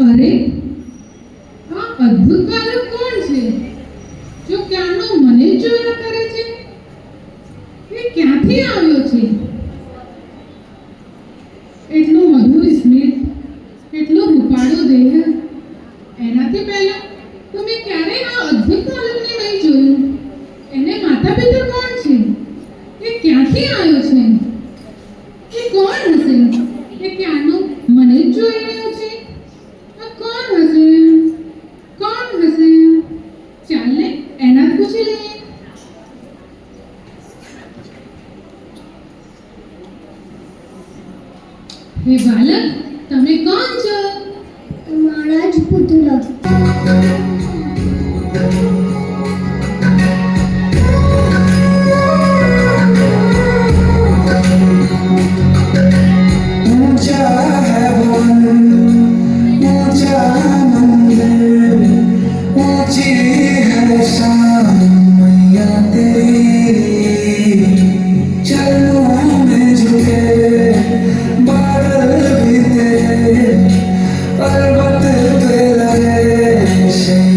અરે, આ અદ્ભુત બાલક કોણ છે જો ક્યાંનો મને જ જોયા કરે છે? એ ક્યાંથી આવ્યો છે? એટલો મધુર સ્મિત, એટલો રૂપાળો દેહ, એનાથી પહેલા તો મેં ક્યારેય આ અદ્ભુત બાલકને નહીં જોયું. એને માતા પિતા કોણ છે? એ ક્યાંથી આવ્યો છે? એ કોણ હશે? એ ક્યાંનો મને જ જોઈ રહ્યો છે? આ કોણ હશે? કોણ હશે? ચાલ ને એના જ પૂછી લઈએ. હે બાલક, તમે કોણ છો? મારા જ પુત્ર. ऊंचा है वन, ऊंचा मंदिर, ऊंची है शान मैया तेरी. चरणों में झुके बादल भी तेरे, पर्वत पे लगे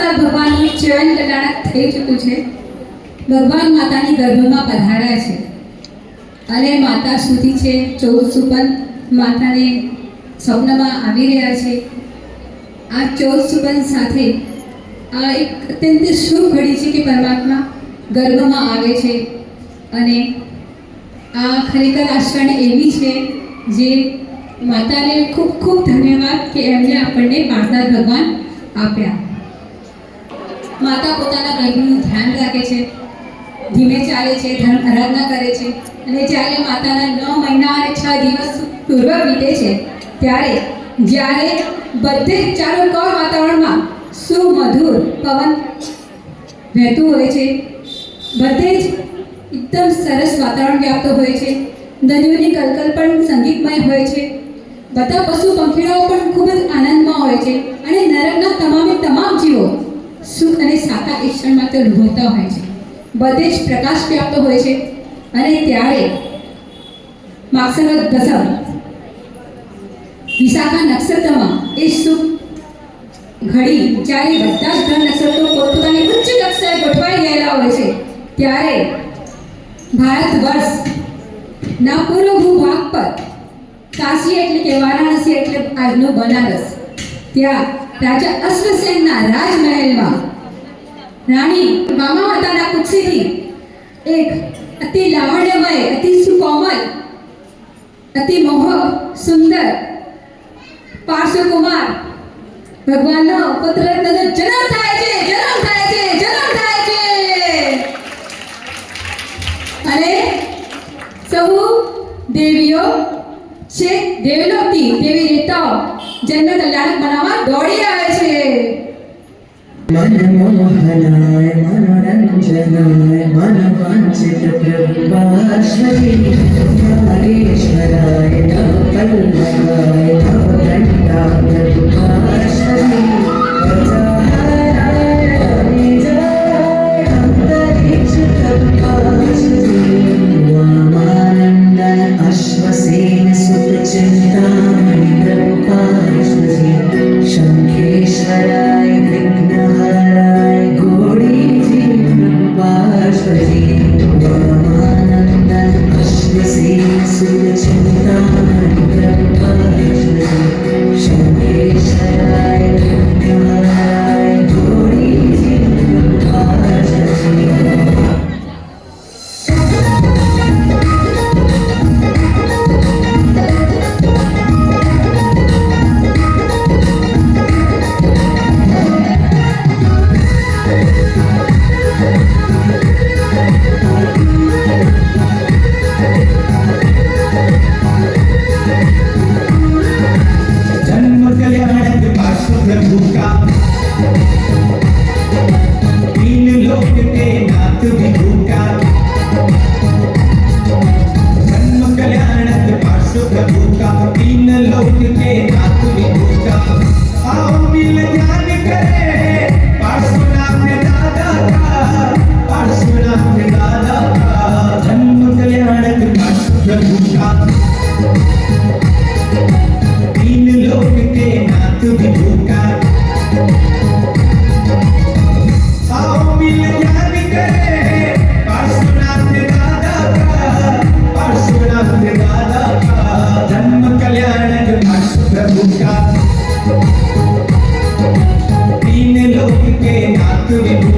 માતા ભગવાનનું ચરણ કટાણા થઈ ચૂક્યું છે. ભગવાન માતાની ગર્ભમાં પધાર્યા છે અને માતા સુધી છે 14 સુપન માતાને સ્વપ્નમાં આવી રહ્યા છે. આ 14 સુપન સાથે આ એક અત્યંત શુભ ઘડી છે કે પરમાત્મા ગર્ભમાં આવે છે અને આ ખરેખર આ ક્ષણ એવી છે જે માતાને ખૂબ ખૂબ ધન્યવાદ કે એમને આપણને માતા ભગવાન આપ્યા. માતા પોતાના ગર્ભનું ધ્યાન રાખે છે, ધીમે ચાલે છે, ધર્મ આરાધના કરે છે અને જ્યારે માતાના 9 મહિના અને 6 દિવસ પૂર્વ વીતે છે ત્યારે જ્યારે બધે જ ચારોકોર વાતાવરણમાં સુમધુર પવન વહેતું હોય છે, બધે જ એકદમ સરસ વાતાવરણ વ્યાપ્ત હોય છે, નદીઓની કલકલ પણ સંગીતમય હોય છે, બધા પશુ પંખીડાઓ પણ ખૂબ જ આનંદમાં હોય છે અને નરકના તમામે તમામ જીવો સુખ અને સાતા ઈશ્વરમાં તે અનુભવતા હોય છે. બધે જ પ્રકાશ વ્યાપ્ત હોય છે અને ત્યારે માગસર દસમ વિશાખા નક્ષત્રમાં એ શુભ ઘડી જ્યારે બધા જ ગ્રહ નક્ષત્રો પોતપોતાની ઉચ્ચ કક્ષાએ ગોઠવાઈ ગયેલા હોય છે ત્યારે ભારત વર્ષના પૂર્વ ભૂભાગ પર કાશી એટલે કે વારાણસી એટલે આજનું બનારસ, ત્યાં રાજા અશ્વસેનના રાજમહેલમાં રાણી વામાવતાના કુક્ષીથી એક અતિ લાવણ્યમય, અતિ સુકોમલ, અતિ મોહક, સુંદર પાર્શ્વકુમાર ભગવાનનો પુત્રરત્નનો જન્મ થાય છે. અને સૌ દેવીઓ છે દેવલોકથી દેવી દેવતાઓ જન્મ કલ્યાણક બનાવવા દોડી આવે છે. मनमोहनाय मनोरञ्जनाय मनवाञ्छित प्रभाश्वरी नागेश्वराय नवपल्लवाय नवघण्टाय प्रभाश्वरी गजाहराय निजाय अन्तरिक्षप्रभाश्वरी वामानन्दन अश्वसेन सुतचिन्तामणि प्रभाश्वरी शङ्खेश्वराय विघ्नहराय घोड़ीजी प्रभाश्वरी वामानन्दन अश्वसेन सुतचिन्तामणि प्रभाश्वरी शङ्खेश्वराय विघ्नहराय घोड़ीजी प्रभाश्वरी जन्म कल्याणक प्रभु का तीन लोक के नाथ विभु का जन्म कल्याणक प्रभु का तीन लोक के नाथ विभु का आओ मिल ध्यान करे पार्श्वनाथ दादा का पार्श्वनाथ दादा का जन्म कल्याणक प्रभु का तीन लोक के नाथ विभु का आओ मिल ध्यान करे पार्श्वनाथ दादा का पार्श्वनाथ दादा का जन्म कल्याणक प्रभु का तीन लोक के नाथ विभु